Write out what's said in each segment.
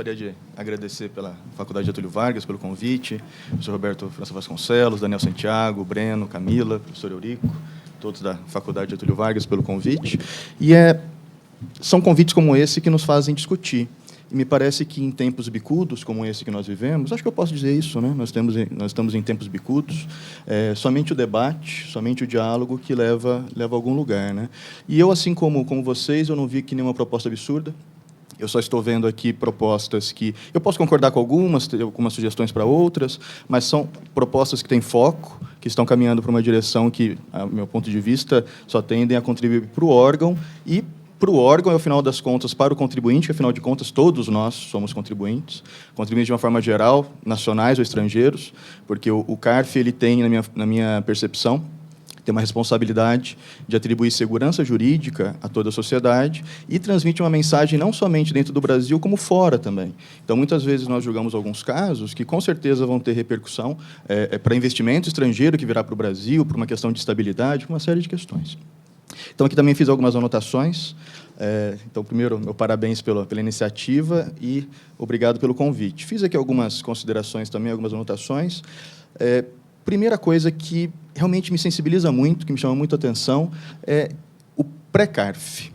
gostaria de agradecer pela Faculdade Getúlio Vargas, pelo convite, professor Roberto França Vasconcelos, Daniel Santiago, Breno, Camila, professor Eurico, todos da Faculdade Getúlio Vargas pelo convite. E são convites como esse que nos fazem discutir. E me parece que, em tempos bicudos, como esse que nós vivemos, acho que eu posso dizer isso, né? Nós estamos em tempos bicudos, somente o debate, somente o diálogo que leva a algum lugar, né? E eu, assim como vocês, eu não vi aqui nenhuma proposta absurda. Eu só estou vendo aqui propostas que... Eu posso concordar com algumas, ter algumas sugestões para outras, mas são propostas que têm foco, que estão caminhando para uma direção que, a meu ponto de vista, só tendem a contribuir para o órgão e para o órgão, ao final das contas, para o contribuinte, que, afinal de contas, todos nós somos contribuintes de uma forma geral, nacionais ou estrangeiros, porque o CARF ele tem, na minha percepção, tem uma responsabilidade de atribuir segurança jurídica a toda a sociedade e transmite uma mensagem não somente dentro do Brasil, como fora também. Então, muitas vezes, nós julgamos alguns casos que, com certeza, vão ter repercussão para investimento estrangeiro que virá para o Brasil, por uma questão de estabilidade, por uma série de questões. Então, aqui também fiz algumas anotações. Então, primeiro, meu parabéns pela iniciativa e obrigado pelo convite. Fiz aqui algumas considerações também, algumas anotações. Primeira coisa que realmente me sensibiliza muito, que me chama muito a atenção, é o pré-CARF,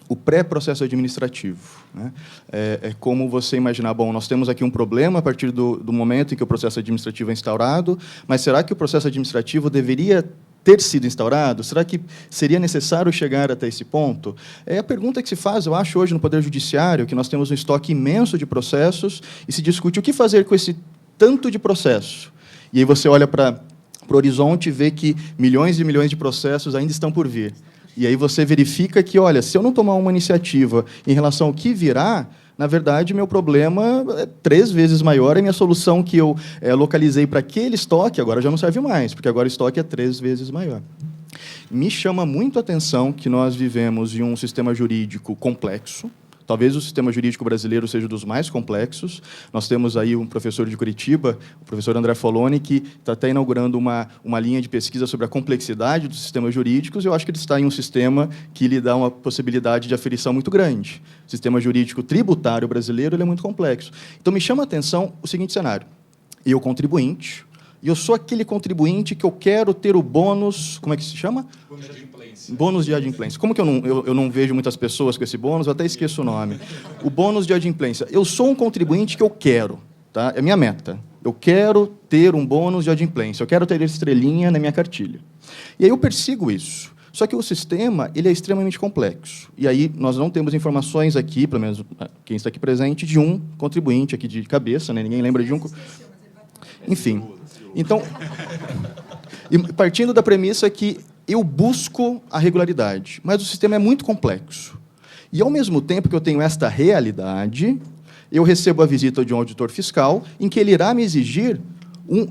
o pré-processo administrativo, né? É como você imaginar, bom, nós temos aqui um problema a partir do momento em que o processo administrativo é instaurado, mas será que o processo administrativo deveria ter sido instaurado? Será que seria necessário chegar até esse ponto? É a pergunta que se faz, eu acho, hoje no Poder Judiciário, que nós temos um estoque imenso de processos e se discute o que fazer com esse tanto de processo. E aí você olha para o horizonte e vê que milhões e milhões de processos ainda estão por vir. E aí você verifica que, olha, se eu não tomar uma iniciativa em relação ao que virá, na verdade, meu problema é 3 vezes maior e a minha solução que eu localizei para aquele estoque agora já não serve mais, porque agora o estoque é 3 vezes maior. Me chama muito a atenção que nós vivemos em um sistema jurídico complexo. Talvez o sistema jurídico brasileiro seja dos mais complexos. Nós temos aí um professor de Curitiba, o professor André Foloni, que está até inaugurando uma linha de pesquisa sobre a complexidade dos sistemas jurídicos, e eu acho que ele está em um sistema que lhe dá uma possibilidade de aferição muito grande. O sistema jurídico tributário brasileiro ele é muito complexo. Então, me chama a atenção o seguinte cenário. Eu, contribuinte, e eu sou aquele contribuinte que eu quero ter o bônus... Como é que se chama? Bônus de adimplência. Como que eu não vejo muitas pessoas com esse bônus? Eu até esqueço o nome. O bônus de adimplência. Eu sou um contribuinte que eu quero, tá? É a minha meta. Eu quero ter um bônus de adimplência. Eu quero ter estrelinha na minha cartilha. E aí eu persigo isso. Só que o sistema ele é extremamente complexo. E aí nós não temos informações aqui, pelo menos quem está aqui presente, de um contribuinte aqui de cabeça, né? Ninguém lembra de um... Enfim. Então, partindo da premissa que eu busco a regularidade, mas o sistema é muito complexo. E, ao mesmo tempo que eu tenho esta realidade, eu recebo a visita de um auditor fiscal em que ele irá me exigir um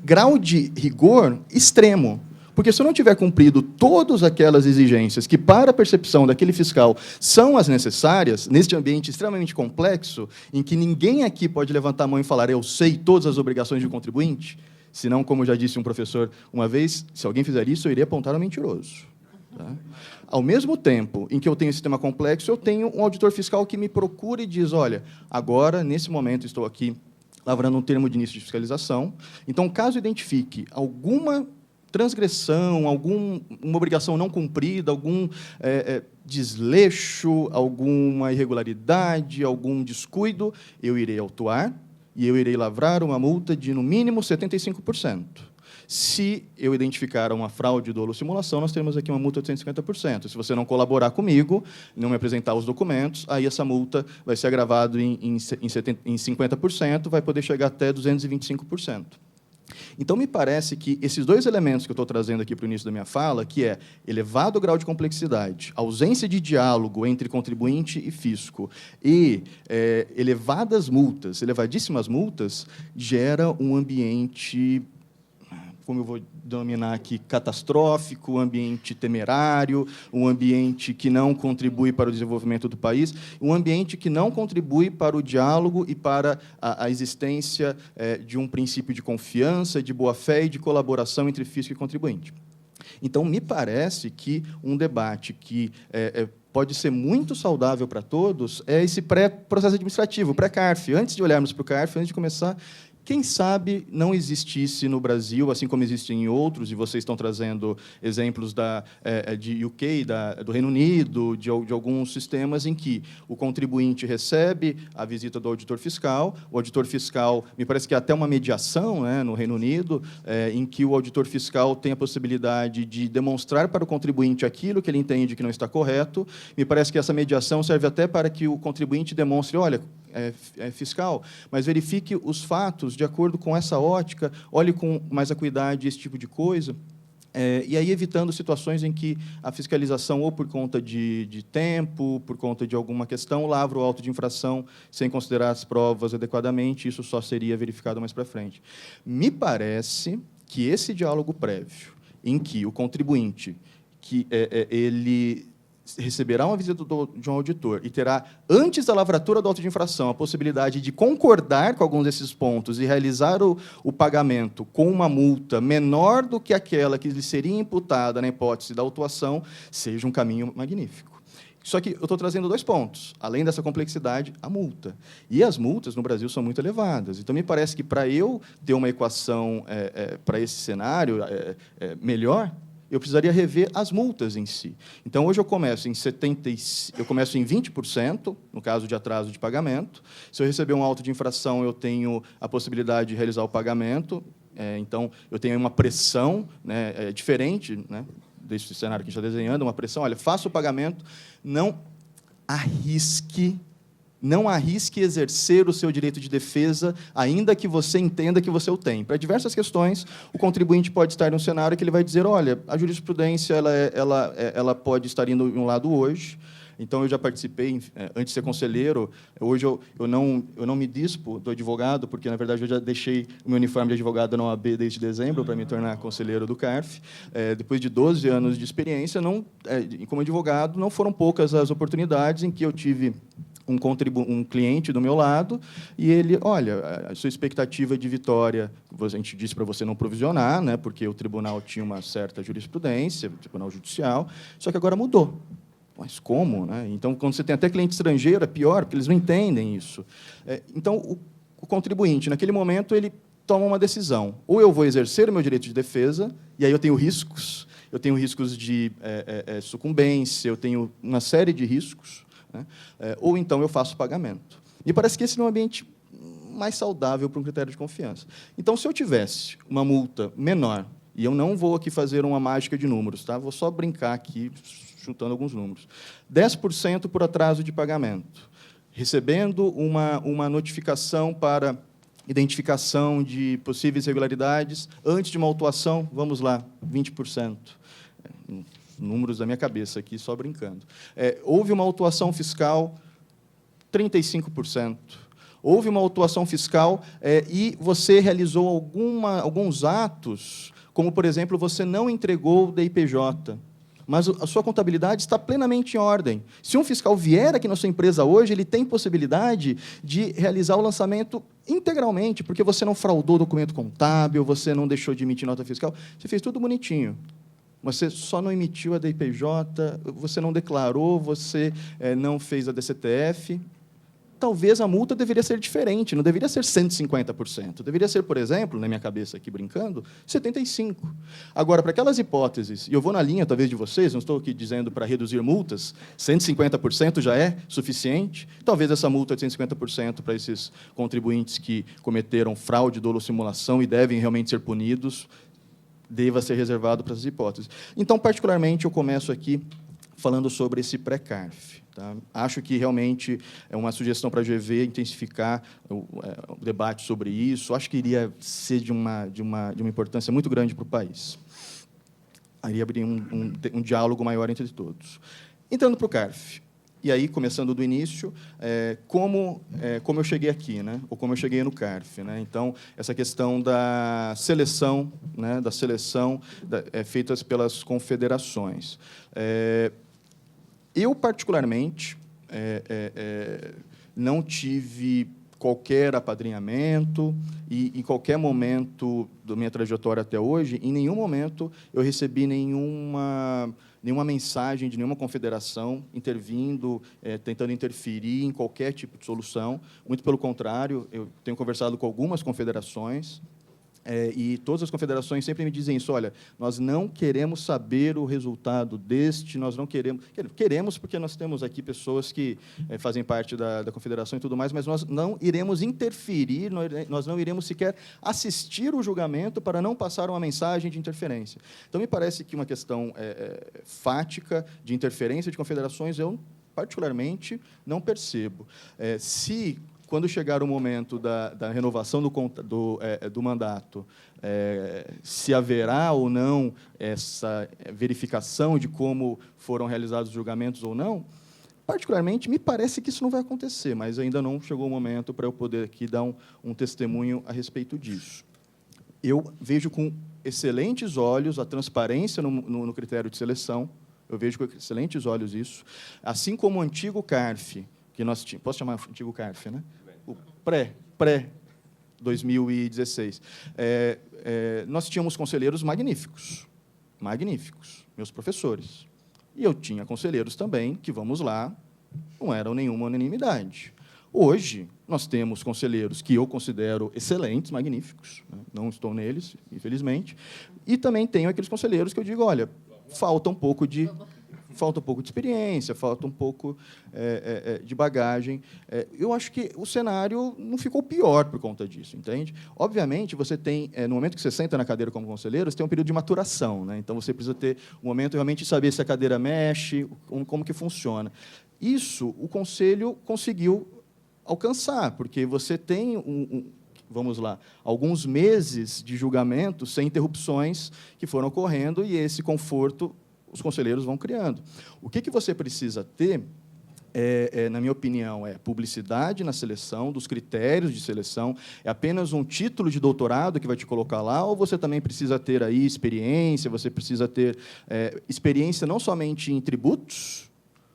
grau de rigor extremo. Porque, se eu não tiver cumprido todas aquelas exigências que, para a percepção daquele fiscal, são as necessárias, neste ambiente extremamente complexo, em que ninguém aqui pode levantar a mão e falar eu sei todas as obrigações de um contribuinte, senão, como já disse um professor uma vez, se alguém fizer isso, eu iria apontar um mentiroso. Tá? Ao mesmo tempo em que eu tenho esse sistema complexo, eu tenho um auditor fiscal que me procura e diz, olha, agora, nesse momento, estou aqui lavrando um termo de início de fiscalização, então, caso identifique alguma transgressão, alguma obrigação não cumprida, algum desleixo, alguma irregularidade, algum descuido, eu irei autuar e eu irei lavrar uma multa de, no mínimo, 75%. Se eu identificar uma fraude, dolo ou simulação, nós temos aqui uma multa de 150%. Se você não colaborar comigo, não me apresentar os documentos, aí essa multa vai ser agravada em 50%, vai poder chegar até 225%. Então, me parece que esses 2 elementos que eu estou trazendo aqui para o início da minha fala, que é elevado grau de complexidade, ausência de diálogo entre contribuinte e fisco e elevadíssimas multas, gera um ambiente, como eu vou denominar aqui, catastrófico, um ambiente temerário, um ambiente que não contribui para o desenvolvimento do país, um ambiente que não contribui para o diálogo e para a existência de um princípio de confiança, de boa-fé e de colaboração entre fisco e contribuinte. Então, me parece que um debate que pode ser muito saudável para todos é esse pré-processo administrativo, pré-CARF. Antes de olharmos para o CARF, antes de começar, quem sabe não existisse no Brasil, assim como existe em outros, e vocês estão trazendo exemplos de UK, do Reino Unido, de alguns sistemas em que o contribuinte recebe a visita do auditor fiscal, o auditor fiscal, me parece que há até uma mediação, né, no Reino Unido, em que o auditor fiscal tem a possibilidade de demonstrar para o contribuinte aquilo que ele entende que não está correto. Me parece que essa mediação serve até para que o contribuinte demonstre, olha, fiscal, mas verifique os fatos de acordo com essa ótica, olhe com mais acuidade esse tipo de coisa, e aí evitando situações em que a fiscalização, ou por conta de tempo, por conta de alguma questão, lavra o auto de infração sem considerar as provas adequadamente, isso só seria verificado mais para frente. Me parece que esse diálogo prévio, em que o contribuinte, ele receberá uma visita de um auditor e terá, antes da lavratura do auto de infração, a possibilidade de concordar com alguns desses pontos e realizar o pagamento com uma multa menor do que aquela que lhe seria imputada na hipótese da autuação, seja um caminho magnífico. Só que eu estou trazendo 2 pontos. Além dessa complexidade, a multa. E as multas no Brasil são muito elevadas. Então, me parece que, para eu ter uma equação para esse cenário melhor, eu precisaria rever as multas em si. Então, hoje eu começo em 20%, no caso de atraso de pagamento. Se eu receber um auto de infração, eu tenho a possibilidade de realizar o pagamento. Então, eu tenho uma pressão, né, diferente, né, desse cenário que a gente está desenhando, uma pressão, olha, faça o pagamento, não arrisque exercer o seu direito de defesa, ainda que você entenda que você o tem. Para diversas questões, o contribuinte pode estar em um cenário que ele vai dizer, olha, a jurisprudência ela pode estar indo em um lado hoje. Então, eu já participei, antes de ser conselheiro, hoje eu não me dispo do advogado, porque, na verdade, eu já deixei o meu uniforme de advogado na OAB desde dezembro para me tornar conselheiro do CARF. Depois de 12 anos de experiência, como advogado, não foram poucas as oportunidades em que eu tive um cliente do meu lado, e ele, olha, a sua expectativa de vitória, a gente disse para você não provisionar, né, porque o tribunal tinha uma certa jurisprudência, o tribunal judicial, só que agora mudou. Mas como? Né? Então, quando você tem até cliente estrangeiro, é pior, porque eles não entendem isso. Então, o contribuinte, naquele momento, ele toma uma decisão. Ou eu vou exercer o meu direito de defesa, e aí eu tenho riscos de sucumbência, eu tenho uma série de riscos, né? Ou então eu faço pagamento. Me parece que esse é um ambiente mais saudável para um critério de confiança. Então, se eu tivesse uma multa menor, e eu não vou aqui fazer uma mágica de números, tá? Vou só brincar aqui, chutando alguns números. 10% por atraso de pagamento, recebendo uma notificação para identificação de possíveis irregularidades, antes de uma autuação, vamos lá, 20%. Números da minha cabeça aqui, só brincando. Houve uma autuação fiscal, 35%. Houve uma autuação fiscal e você realizou alguns atos, como, por exemplo, você não entregou o DIPJ, mas a sua contabilidade está plenamente em ordem. Se um fiscal vier aqui na sua empresa hoje, ele tem possibilidade de realizar o lançamento integralmente, porque você não fraudou documento contábil, você não deixou de emitir nota fiscal, você fez tudo bonitinho. Você só não emitiu a DIPJ, você não declarou, você não fez a DCTF. Talvez a multa deveria ser diferente, não deveria ser 150%. Deveria ser, por exemplo, na minha cabeça aqui brincando, 75%. Agora, para aquelas hipóteses, e eu vou na linha, talvez, de vocês, não estou aqui dizendo para reduzir multas, 150% já é suficiente. Talvez essa multa de 150% para esses contribuintes que cometeram fraude, dolo ou simulação e devem realmente ser punidos, deva ser reservado para essas hipóteses. Então, particularmente, eu começo aqui falando sobre esse pré-CARF. Tá? Acho que, realmente, é uma sugestão para a GV intensificar o debate sobre isso. Acho que iria ser de uma importância muito grande para o país. Iria abrir um diálogo maior entre todos. Entrando para o CARF. E aí, começando do início, como eu cheguei aqui, né? Ou como eu cheguei no CARF. Né? Então, essa questão da seleção, né? Feitas pelas confederações. Eu, particularmente, não tive qualquer apadrinhamento e, em qualquer momento da minha trajetória até hoje, em nenhum momento eu recebi nenhuma mensagem de nenhuma confederação intervindo, tentando interferir em qualquer tipo de solução. Muito pelo contrário, eu tenho conversado com algumas confederações, e todas as confederações sempre me dizem isso: olha, nós não queremos saber o resultado nós não queremos porque nós temos aqui pessoas que fazem parte da confederação e tudo mais, mas nós não iremos interferir, nós não iremos sequer assistir o julgamento para não passar uma mensagem de interferência. Então, me parece que uma questão fática de interferência de confederações eu, particularmente, não percebo. Quando chegar o momento da renovação do mandato, se haverá ou não essa verificação de como foram realizados os julgamentos ou não, particularmente, me parece que isso não vai acontecer, mas ainda não chegou o momento para eu poder aqui dar um testemunho a respeito disso. Eu vejo com excelentes olhos a transparência no critério de seleção, eu vejo com excelentes olhos isso, assim como o antigo CARF, que nós tínhamos, posso chamar antigo CARF, né? O pré-2016. Nós tínhamos conselheiros magníficos, meus professores. E eu tinha conselheiros também que, vamos lá, não eram nenhuma unanimidade. Hoje, nós temos conselheiros que eu considero excelentes, magníficos, né? Não estou neles, infelizmente, e também tenho aqueles conselheiros que eu digo, olha, falta um pouco de experiência, falta um pouco de bagagem. Eu acho que o cenário não ficou pior por conta disso, entende? Obviamente, você tem, no momento que você senta na cadeira como conselheiro, você tem um período de maturação, né? Então, você precisa ter um momento realmente de saber se a cadeira mexe, como que funciona. Isso, o conselho conseguiu alcançar, porque você tem vamos lá, alguns meses de julgamento sem interrupções que foram ocorrendo, e esse conforto os conselheiros vão criando. O que você precisa ter, na minha opinião, é publicidade na seleção, dos critérios de seleção. É apenas um título de doutorado que vai te colocar lá, ou você também precisa ter aí experiência, você precisa ter experiência não somente em tributos,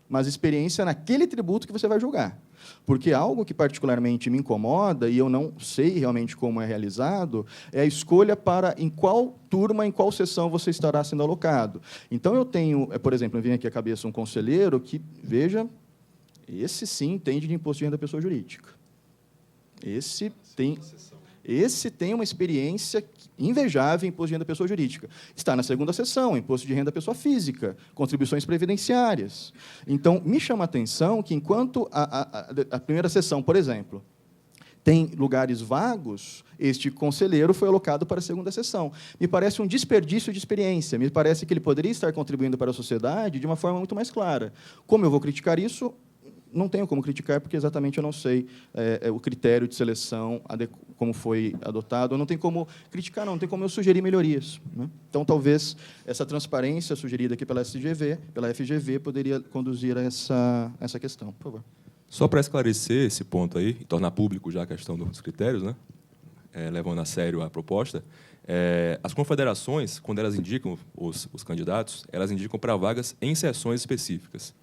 mas experiência naquele tributo que você vai julgar. Porque algo que particularmente me incomoda, e eu não sei realmente como é realizado, é a escolha para em qual turma, em qual sessão você estará sendo alocado. Então, eu tenho, por exemplo, me vem aqui à cabeça um conselheiro que, veja, esse sim entende de imposto de renda da pessoa jurídica. Esse tem uma experiência invejável em imposto de renda da pessoa jurídica. Está na segunda seção, imposto de renda da pessoa física, contribuições previdenciárias. Então, me chama a atenção que, enquanto a primeira seção, por exemplo, tem lugares vagos, este conselheiro foi alocado para a segunda seção. Me parece um desperdício de experiência, me parece que ele poderia estar contribuindo para a sociedade de uma forma muito mais clara. Como eu vou criticar isso? Não tenho como criticar, porque exatamente eu não sei o critério de seleção, como foi adotado. Eu não tenho como criticar, não tem como eu sugerir melhorias, né? Então, talvez essa transparência sugerida aqui pela FGV, poderia conduzir a essa questão. Por favor. Só para esclarecer esse ponto aí, e tornar público já a questão dos critérios, né? Levando a sério a proposta, as confederações, quando elas indicam os candidatos, elas indicam para vagas em sessões específicas.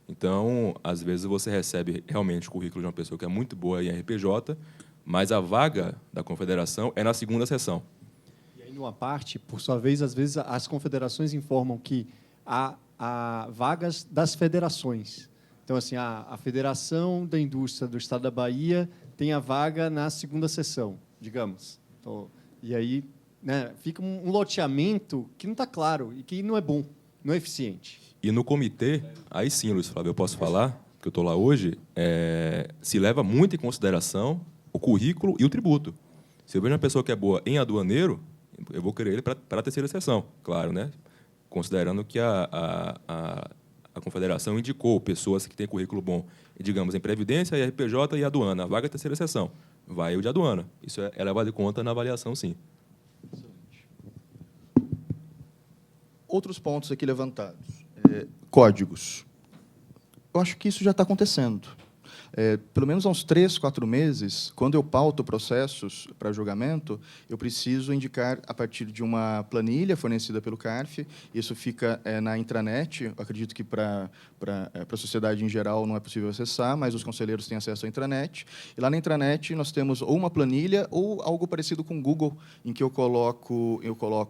Então, às vezes, você recebe realmente o currículo de uma pessoa que é muito boa em RPJ, mas a vaga da confederação é na segunda sessão. E aí, numa parte, por sua vez, às vezes, as confederações informam que há vagas das federações. Então, assim, a Federação da Indústria do Estado da Bahia tem a vaga na segunda sessão, digamos. Então, e aí, né, fica um loteamento que não está claro e que não é bom, não é eficiente. E no comitê, aí sim, Luiz Flávio, eu posso falar, que eu estou lá hoje, se leva muito em consideração o currículo e o tributo. Se eu vejo uma pessoa que é boa em aduaneiro, eu vou querer ele para a terceira sessão, claro, né? Considerando que a confederação indicou pessoas que têm currículo bom, digamos, em Previdência, RPJ e aduana. A vaga é a terceira sessão. Vai o de aduana. Isso é levado em conta na avaliação, sim. Outros pontos aqui levantados. Códigos. Eu acho que isso já está acontecendo. pelo menos há uns 3, 4 meses, quando eu pauto processos para julgamento, eu preciso indicar a partir de uma planilha fornecida pelo CARF. Isso fica na intranet. Eu acredito que para a sociedade em geral não é possível acessar, mas os conselheiros têm acesso à intranet. E lá na intranet nós temos ou uma planilha ou algo parecido com o Google, em que eu coloco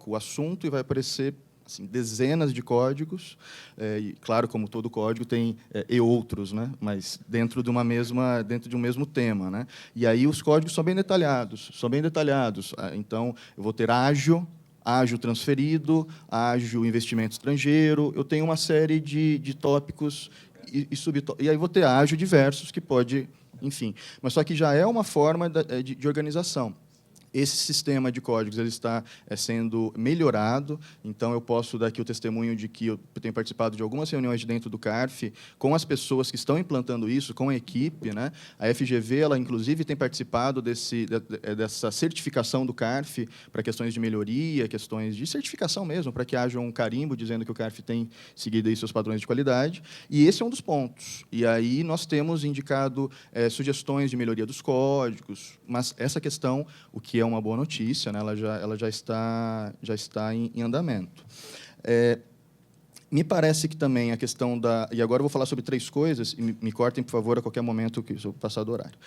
o assunto e vai aparecer assim, dezenas de códigos, e, claro, como todo código tem e outros, né? Mas dentro de um mesmo tema, né? E aí os códigos são bem detalhados, Então, eu vou ter ágil transferido, ágil investimento estrangeiro. Eu tenho uma série de tópicos e aí vou ter ágil diversos que pode, enfim. Mas só que já é uma forma de organização. Esse sistema de códigos ele está sendo melhorado, então eu posso dar aqui o testemunho de que eu tenho participado de algumas reuniões dentro do CARF com as pessoas que estão implantando isso, com a equipe, né? A FGV, ela inclusive tem participado dessa certificação do CARF para questões de melhoria, questões de certificação mesmo, para que haja um carimbo dizendo que o CARF tem seguido aí seus padrões de qualidade, e esse é um dos pontos. E aí nós temos indicado sugestões de melhoria dos códigos, mas essa questão, o que é uma boa notícia, né? Ela já está em andamento. Me parece que também a questão da... E agora eu vou falar sobre 3 coisas, e me cortem, por favor, a qualquer momento, que eu vou passar do horário.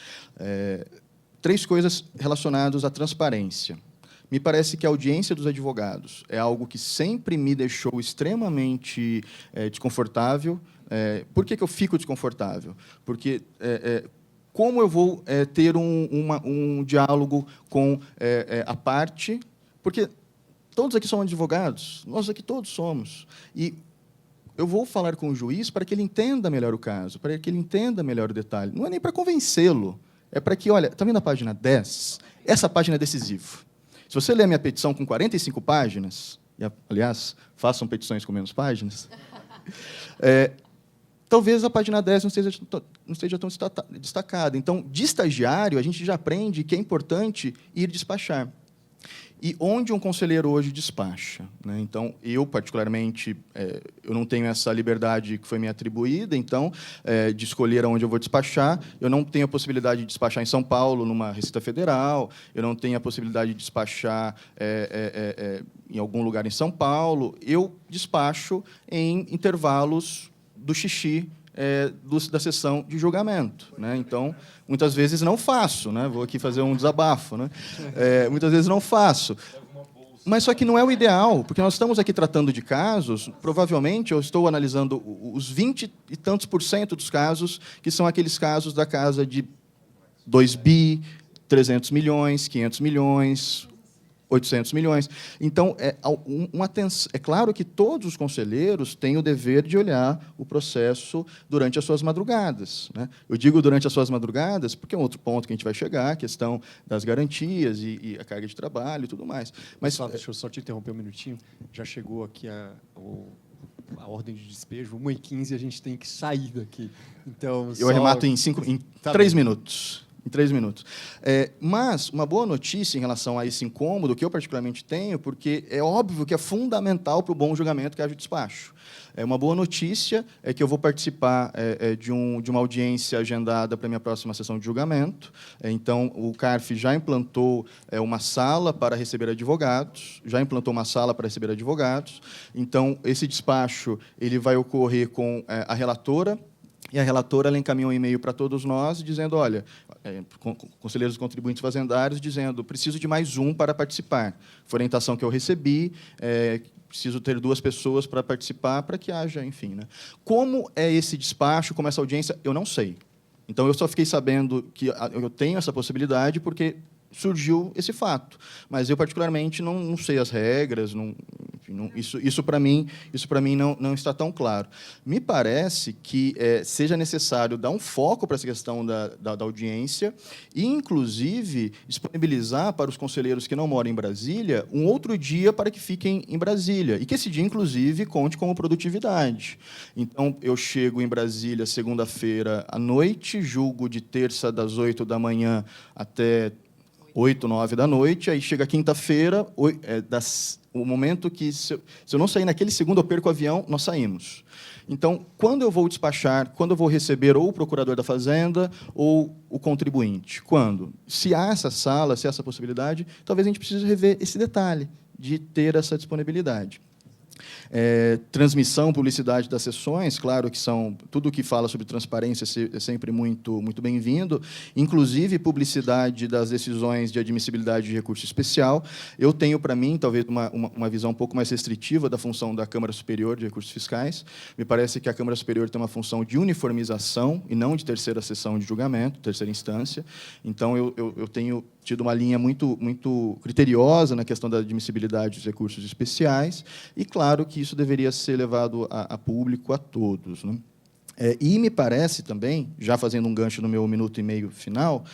3 coisas relacionadas à transparência. Me parece que a audiência dos advogados é algo que sempre me deixou extremamente desconfortável. Por que eu fico desconfortável? Porque... como eu vou ter um diálogo com a parte? Porque todos aqui somos advogados, nós aqui todos somos. E eu vou falar com o juiz para que ele entenda melhor o caso, para que ele entenda melhor o detalhe. Não é nem para convencê-lo, é para que, olha, está vendo a página 10? Essa página é decisiva. Se você ler a minha petição com 45 páginas, e, aliás, façam petições com menos páginas, talvez a página 10 não esteja tão destacada. Então, de estagiário, a gente já aprende que é importante ir despachar. E onde um conselheiro hoje despacha? Né? Então, eu, particularmente, eu não tenho essa liberdade que foi me atribuída, então, de escolher aonde eu vou despachar. Eu não tenho a possibilidade de despachar em São Paulo, numa Receita Federal. Eu não tenho a possibilidade de despachar em algum lugar em São Paulo. Eu despacho em intervalos do xixi da sessão de julgamento, né? Então, muitas vezes não faço, né? Vou aqui fazer um desabafo, né? Muitas vezes não faço. Mas só que não é o ideal, porque nós estamos aqui tratando de casos, provavelmente eu estou analisando os 20 e tantos % dos casos, que são aqueles casos da casa de 2 bi, 300 milhões, 500 milhões... 800 milhões. Então, é claro que todos os conselheiros têm o dever de olhar o processo durante as suas madrugadas, né? Eu digo durante as suas madrugadas porque é um outro ponto que a gente vai chegar, a questão das garantias e a carga de trabalho e tudo mais. Mas deixa eu só te interromper um minutinho. Já chegou aqui a ordem de despejo, 1h15, a gente tem que sair daqui. Então, eu arremato em 3 minutos. Em 3 minutos. Mas uma boa notícia em relação a esse incômodo, que eu particularmente tenho, porque é óbvio que é fundamental para o bom julgamento que haja despacho. Uma boa notícia é que eu vou participar de uma audiência agendada para a minha próxima sessão de julgamento. Então, o CARF já implantou uma sala para receber advogados, Então, esse despacho ele vai ocorrer com a relatora, e a relatora ela encaminha um e-mail para todos nós, dizendo, olha, conselheiros e contribuintes fazendários, dizendo, preciso de mais um para participar. Foi a orientação que eu recebi, preciso ter 2 pessoas para participar, para que haja, enfim. Né? Como é esse despacho, como essa audiência, eu não sei. Então, eu só fiquei sabendo que eu tenho essa possibilidade porque surgiu esse fato. Mas eu, particularmente, não sei as regras, isso para mim não está tão claro. Me parece que seja necessário dar um foco para essa questão da audiência e, inclusive, disponibilizar para os conselheiros que não moram em Brasília um outro dia para que fiquem em Brasília e que esse dia, inclusive, conte como produtividade. Então, eu chego em Brasília segunda-feira à noite, julgo de terça das 8 da manhã até 8, 9 da noite, aí chega quinta-feira, o momento que, se eu não sair naquele segundo, eu perco o avião, nós saímos. Então, quando eu vou despachar, quando eu vou receber ou o procurador da Fazenda ou o contribuinte? Quando? Se há essa sala, se há essa possibilidade, talvez a gente precise rever esse detalhe de ter essa disponibilidade. Transmissão, publicidade das sessões, claro que são tudo que fala sobre transparência é sempre muito bem-vindo, inclusive publicidade das decisões de admissibilidade de recurso especial. Eu tenho para mim talvez uma visão um pouco mais restritiva da função da Câmara Superior de Recursos Fiscais. Me parece que a Câmara Superior tem uma função de uniformização e não de terceira sessão de julgamento, terceira instância. Então eu tenho tido uma linha muito criteriosa na questão da admissibilidade dos recursos especiais, e claro que isso deveria ser levado a público a todos, né? E me parece também, já fazendo um gancho no meu minuto e meio final,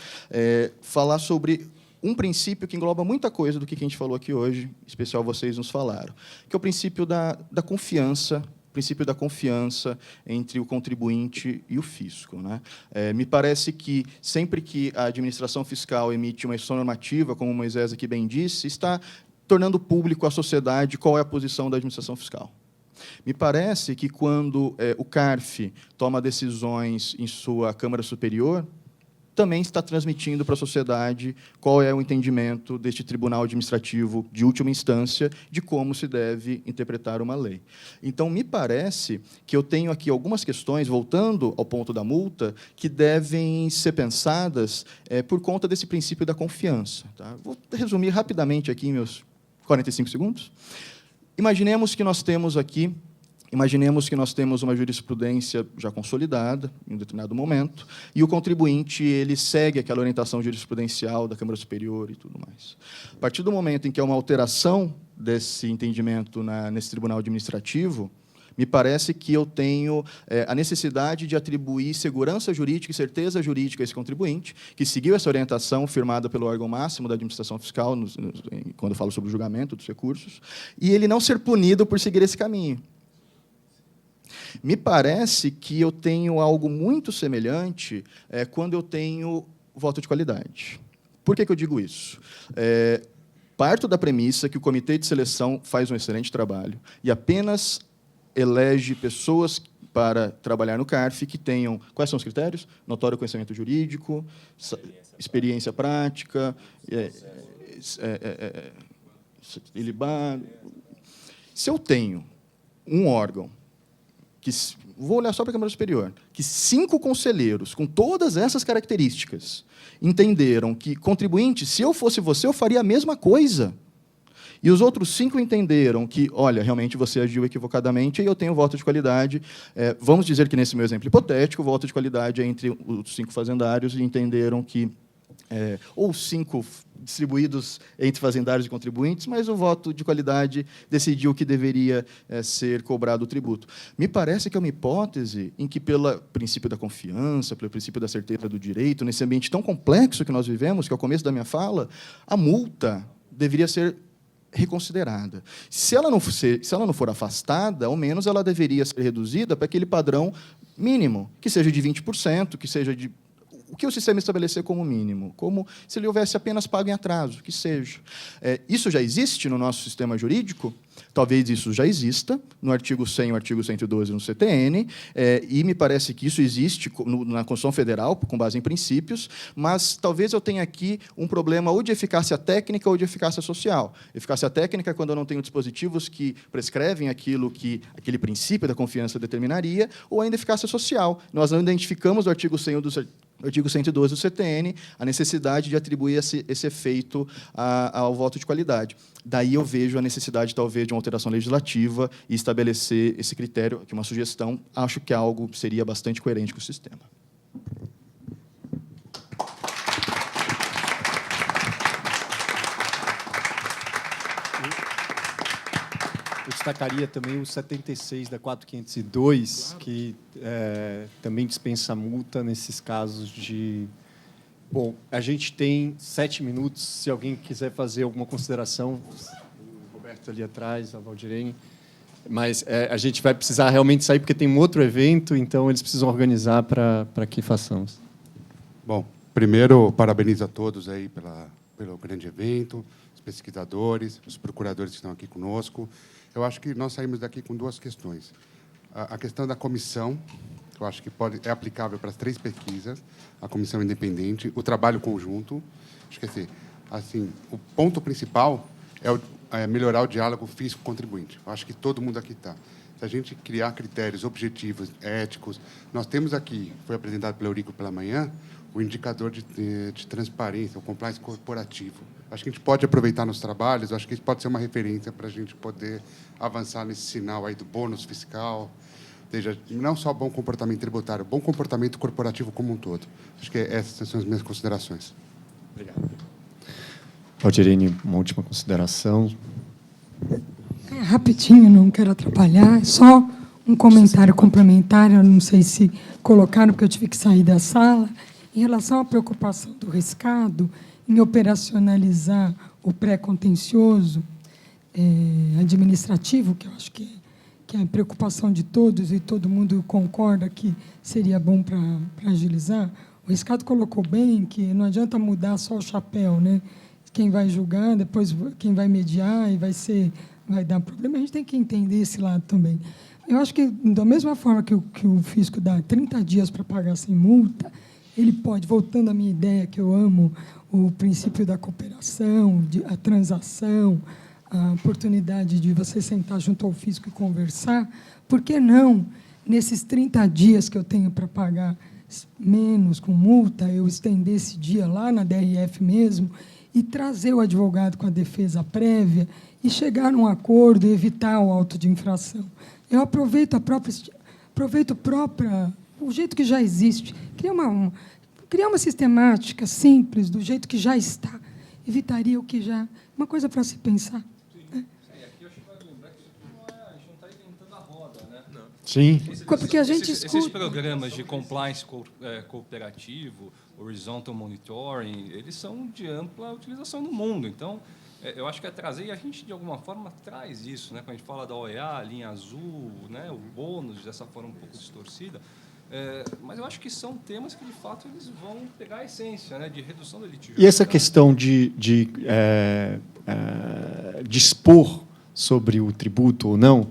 falar sobre um princípio que engloba muita coisa do que a gente falou aqui hoje, em especial vocês nos falaram, que é o princípio da confiança, princípio da confiança entre o contribuinte e o fisco, né? Me parece que, sempre que a administração fiscal emite uma instrução normativa, como o Moisés aqui bem disse, está tornando público à sociedade qual é a posição da administração fiscal. Me parece que, quando o CARF toma decisões em sua Câmara Superior, também está transmitindo para a sociedade qual é o entendimento deste tribunal administrativo de última instância de como se deve interpretar uma lei. Então, me parece que eu tenho aqui algumas questões, voltando ao ponto da multa, que devem ser pensadas por conta desse princípio da confiança, tá? Vou resumir rapidamente aqui em meus 45 segundos. Imaginemos que nós temos uma jurisprudência já consolidada, em um determinado momento, e o contribuinte ele segue aquela orientação jurisprudencial da Câmara Superior e tudo mais. A partir do momento em que há uma alteração desse entendimento nesse tribunal administrativo, me parece que eu tenho a necessidade de atribuir segurança jurídica e certeza jurídica a esse contribuinte, que seguiu essa orientação firmada pelo órgão máximo da administração fiscal, quando eu falo sobre o julgamento dos recursos, e ele não ser punido por seguir esse caminho. Me parece que eu tenho algo muito semelhante quando eu tenho voto de qualidade. Por que eu digo isso? Parto da premissa que o comitê de seleção faz um excelente trabalho e apenas elege pessoas para trabalhar no CARF que tenham... Quais são os critérios? Notório conhecimento jurídico, experiência prática, ilibado. Se eu tenho um órgão vou olhar só para a Câmara Superior, que 5 conselheiros, com todas essas características, entenderam que, contribuinte, se eu fosse você, eu faria a mesma coisa. E os outros 5 entenderam que, olha, realmente você agiu equivocadamente e eu tenho voto de qualidade. Vamos dizer que, nesse meu exemplo hipotético, o voto de qualidade é entre os 5 fazendários e entenderam que, ou 5 distribuídos entre fazendários e contribuintes, mas o voto de qualidade decidiu que deveria ser cobrado o tributo. Me parece que é uma hipótese em que, pelo princípio da confiança, pelo princípio da certeza do direito, nesse ambiente tão complexo que nós vivemos, que é o começo da minha fala, a multa deveria ser reconsiderada. Se ela não for afastada, ao menos ela deveria ser reduzida para aquele padrão mínimo, que seja de 20%, que seja de... O que o sistema estabelecer como mínimo? Como se ele houvesse apenas pago em atraso, que seja. Isso já existe no nosso sistema jurídico? Talvez isso já exista no artigo 100 e no artigo 112 no CTN, e me parece que isso existe na Constituição Federal, com base em princípios, mas talvez eu tenha aqui um problema ou de eficácia técnica ou de eficácia social. Eficácia técnica é quando eu não tenho dispositivos que prescrevem aquele princípio da confiança determinaria, ou ainda eficácia social. Nós não identificamos no artigo 100 do artigo 112 do CTN, a necessidade de atribuir esse efeito ao voto de qualidade. Daí eu vejo a necessidade, talvez, de uma alteração legislativa e estabelecer esse critério, que é uma sugestão, acho que algo seria bastante coerente com o sistema. Eu destacaria também o 76 da 4502, claro, que também dispensa multa nesses casos de... Bom, a gente tem 7 minutos, se alguém quiser fazer alguma consideração, o Roberto ali atrás, a Valdirene, mas a gente vai precisar realmente sair, porque tem um outro evento, então eles precisam organizar para que façamos. Bom, primeiro, parabenizo a todos aí pela pelo grande evento, os pesquisadores, os procuradores que estão aqui conosco. Eu acho que nós saímos daqui com duas questões. A questão da comissão, que eu acho que é aplicável para as 3 pesquisas, a comissão independente, o trabalho conjunto. Acho que assim, o ponto principal é melhorar o diálogo físico-contribuinte. Eu acho que todo mundo aqui está. Se a gente criar critérios objetivos, éticos, nós temos aqui, foi apresentado pelo Eurico pela manhã, o indicador de transparência, o compliance corporativo. Acho que a gente pode aproveitar nos trabalhos, acho que isso pode ser uma referência para a gente poder avançar nesse sinal aí do bônus fiscal, ou seja, não só bom comportamento tributário, bom comportamento corporativo como um todo. Acho que essas são as minhas considerações. Obrigado. Valdirene, uma última consideração. Rapidinho, não quero atrapalhar, só um comentário complementar, eu não sei se colocaram, porque eu tive que sair da sala, em relação à preocupação do Rescado em operacionalizar o pré-contencioso administrativo, que eu acho que é a preocupação de todos, e todo mundo concorda que seria bom para agilizar. O Rescado colocou bem que não adianta mudar só o chapéu, né? Quem vai julgar, depois quem vai mediar e vai dar problema. A gente tem que entender esse lado também. Eu acho que, da mesma forma que o fisco dá 30 dias para pagar sem multa, ele pode, voltando à minha ideia, que eu amo o princípio da cooperação, a transação, a oportunidade de você sentar junto ao fisco e conversar, por que não, nesses 30 dias que eu tenho para pagar menos com multa, eu estender esse dia lá na DRF mesmo e trazer o advogado com a defesa prévia e chegar num acordo e evitar o auto de infração. Eu aproveito o jeito que já existe, criar uma sistemática simples, do jeito que já está, evitaria o que já... Uma coisa para se pensar. Né? Aqui eu acho que vai lembrar que a gente não está inventando a roda, né? Não. Sim. Porque a gente escuta... Esses programas de compliance cooperativo, horizontal monitoring, eles são de ampla utilização no mundo. Então, eu acho que é trazer, e a gente, de alguma forma, traz isso, né? Quando a gente fala da OEA, a linha azul, né? O bônus, dessa forma um pouco distorcida. Mas eu acho que são temas que, de fato, eles vão pegar a essência, né? De redução da litigiosidade. E essa questão de dispor sobre o tributo ou não,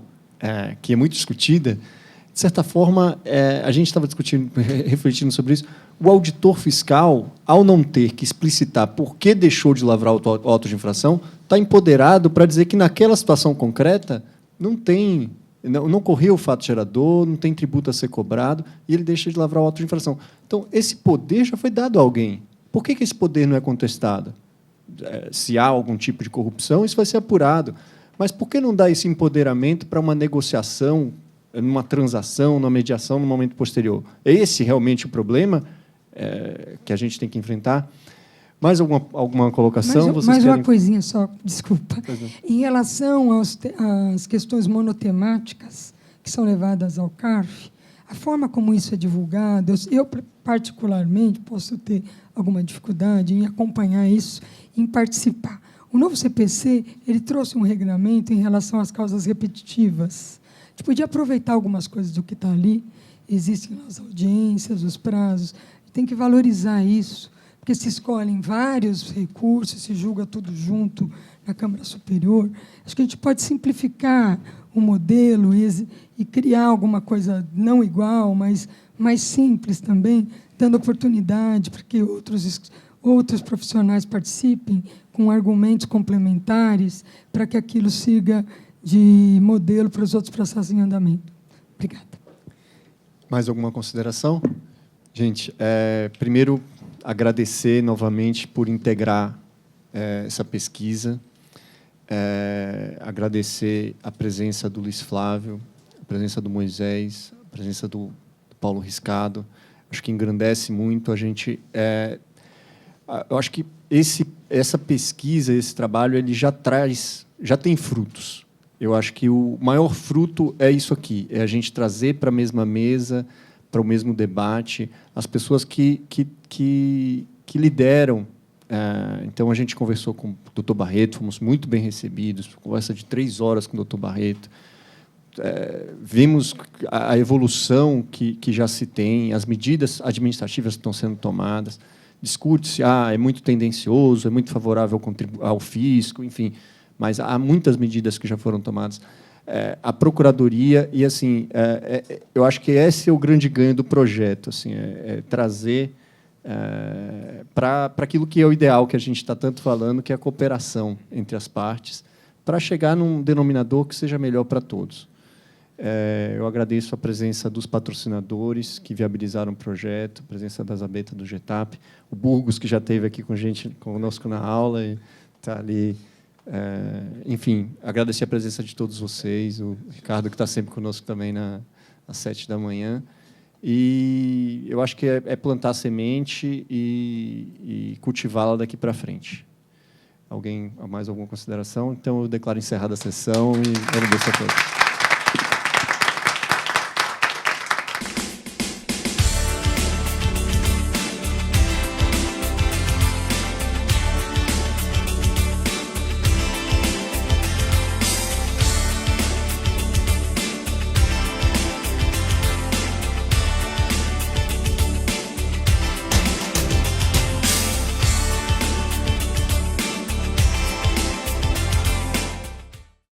que é muito discutida, de certa forma, a gente estava discutindo, refletindo sobre isso, o auditor fiscal, ao não ter que explicitar por que deixou de lavrar o auto de infração, está empoderado para dizer que, naquela situação concreta, não correu o fato gerador, não tem tributo a ser cobrado, e ele deixa de lavrar o auto de infração. Então, esse poder já foi dado a alguém. Por que esse poder não é contestado? Se há algum tipo de corrupção, isso vai ser apurado. Mas por que não dar esse empoderamento para uma negociação, numa transação, numa mediação, no momento posterior? É esse realmente o problema que a gente tem que enfrentar? Mais alguma colocação? Mais uma coisinha só, desculpa. Em relação às questões monotemáticas que são levadas ao CARF, a forma como isso é divulgado, eu particularmente posso ter alguma dificuldade em acompanhar isso, em participar. O novo CPC ele trouxe um regramento em relação às causas repetitivas. A gente podia aproveitar algumas coisas do que está ali, existem as audiências, os prazos, tem que valorizar isso, porque se escolhem vários recursos, se julga tudo junto na Câmara Superior. Acho que a gente pode simplificar o modelo e criar alguma coisa não igual, mas mais simples também, dando oportunidade para que outros profissionais participem com argumentos complementares para que aquilo siga de modelo para os outros processos em andamento. Obrigada. Mais alguma consideração? Gente, primeiro, agradecer novamente por integrar essa pesquisa, agradecer a presença do Luiz Flávio, a presença do Moisés, a presença do Paulo Riscado. Acho que engrandece muito a gente. Eu acho que essa pesquisa, esse trabalho, ele já tem frutos. Eu acho que o maior fruto é isso aqui, é a gente trazer para a mesma mesa, para o mesmo debate, as pessoas que lideram. Então, a gente conversou com o Dr. Barreto, fomos muito bem recebidos, conversa de 3 horas com o Dr. Barreto. Vimos a evolução que já se tem, as medidas administrativas que estão sendo tomadas. discute-se, é muito tendencioso, é muito favorável ao fisco, enfim, mas há muitas medidas que já foram tomadas. A Procuradoria, e assim, eu acho que esse é o grande ganho do projeto, assim, trazer para aquilo que é o ideal que a gente está tanto falando, que é a cooperação entre as partes, para chegar num denominador que seja melhor para todos. Eu agradeço a presença dos patrocinadores que viabilizaram o projeto, a presença da Zabeta do GETAP, o Burgos, que já esteve aqui conosco na aula e está ali. Enfim, agradecer a presença de todos vocês, o Ricardo, que está sempre conosco também às 7 da manhã. E eu acho que é plantar semente e cultivá-la daqui para frente. Alguém mais alguma consideração? Então, eu declaro encerrada a sessão e agradeço a todos.